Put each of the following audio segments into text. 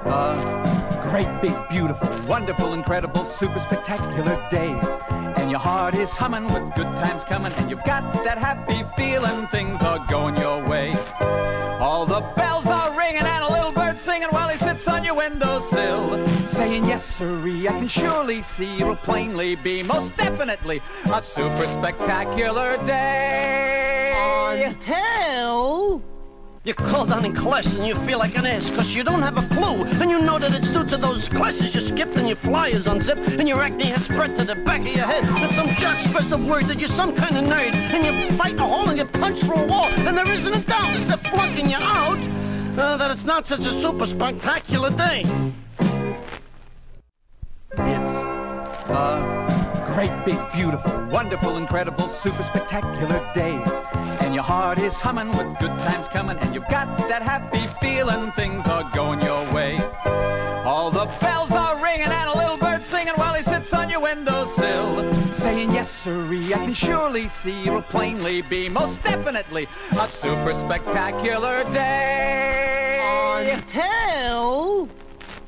A great, big, beautiful, wonderful, incredible, super spectacular day. And your heart is humming with good times coming, and you've got that happy feeling things are going your way. All the bells are ringing and a little bird singing while he sits on your windowsill, saying, yes, sirree, I can surely see it'll plainly be, most definitely, a super spectacular day. Until you call down in class and you feel like an ass because you don't have a clue, and you know that it's due to those classes you skipped and your flyers unzipped and your acne has spread to the back of your head, and some jerk spreads the word that you're some kind of nerd, and you fight a hole and get punched through a wall, and there isn't a doubt that they're flunking you out, that it's not such a super spectacular day. It's a great, big, beautiful, wonderful, incredible, super spectacular day. And your heart is humming with good times coming, and you've got that happy feeling things are going your way. All the bells are ringing and a little bird singing while he sits on your windowsill, saying, yes, sirree, I can surely see it'll plainly be, most definitely, a super spectacular day. Until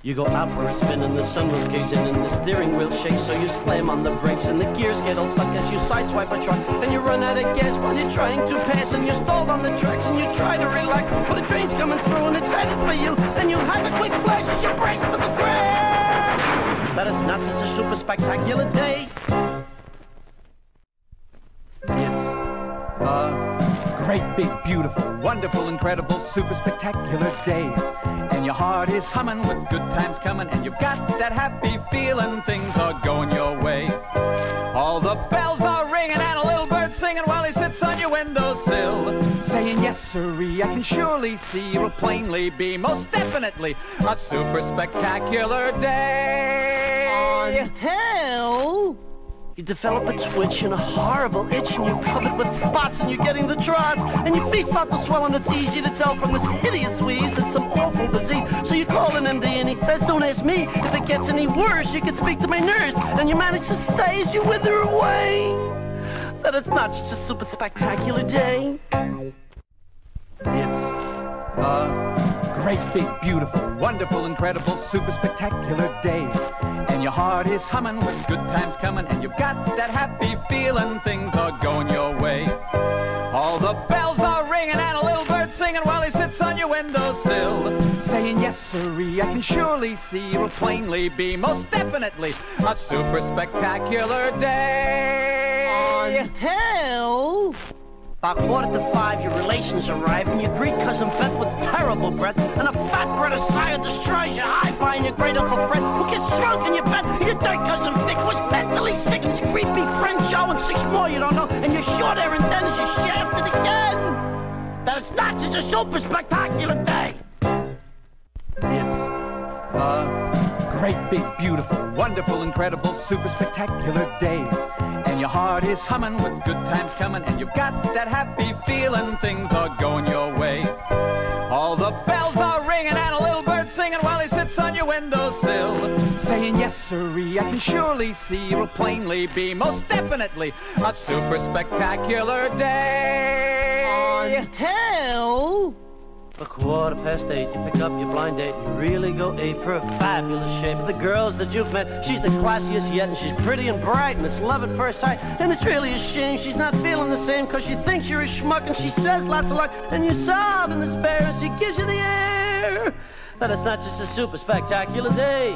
you go out for a spin and the sunroof caves in and the steering wheel shakes, so you slam on the brakes and the gears get all stuck as you sideswipe a truck, and you run out of gas while you're trying to pass, and you're stalled on the tracks and you try to relax, but a train's coming through and it's headed for you, and you have a quick flash as you brakes for the crash. That is not such a super spectacular day. It's a great, big, beautiful, wonderful, incredible, super spectacular day. And your heart is humming with good times coming, and you've got that happy feeling things are going your way. All the bells are ringing and a little bird singing while he sits on your windowsill, saying, yes, sirree, I can surely see it'll plainly be, most definitely, a super spectacular day. Until you develop a twitch and a horrible itch, and you're covered with spots, and you're getting the trots, and your feet start to swell, and it's easy to tell from this hideous wheeze it's some awful disease. So you call an MD, and he says, don't ask me. If it gets any worse, you can speak to my nurse. And you manage to say as you wither away that it's not just a super spectacular day. It's a great, big, beautiful, wonderful, incredible, super spectacular day. And your heart is humming with good times coming, and you've got that happy feeling things are going your way. All the bells are ringing and a little bird singing while he sits on your windowsill, saying, yes, sirree, I can surely see it'll plainly be, most definitely, a super spectacular day. Until about 4:45, your relations arrive, and you greet Cousin Beth with terrible breath, and a fat British sire destroys your hi-fi, and your great Uncle Fred, who gets drunk in your bed, and your third Cousin Vic was mentally sick, and his creepy friend Joe, and 6 more you don't know, and your short hair and then as you shafted again. That it's not such a super spectacular day. It's a great, big, beautiful, wonderful, incredible, super spectacular day. And your heart is humming with good times coming, and you've got that happy feeling things are going your way. All the bells are ringing and a little bird singing while he sits on your windowsill, saying, yes, sirree, I can surely see it'll plainly be, most definitely, a super spectacular day. Until 8:15, you pick up your blind date, you really go ape for a fabulous shape. The girls that you've met, she's the classiest yet, and she's pretty and bright, and it's love at first sight, and it's really a shame she's not feeling the same, cause she thinks you're a schmuck, and she says lots of luck, and you sob in despair, and she gives you the air that it's not just a super spectacular day.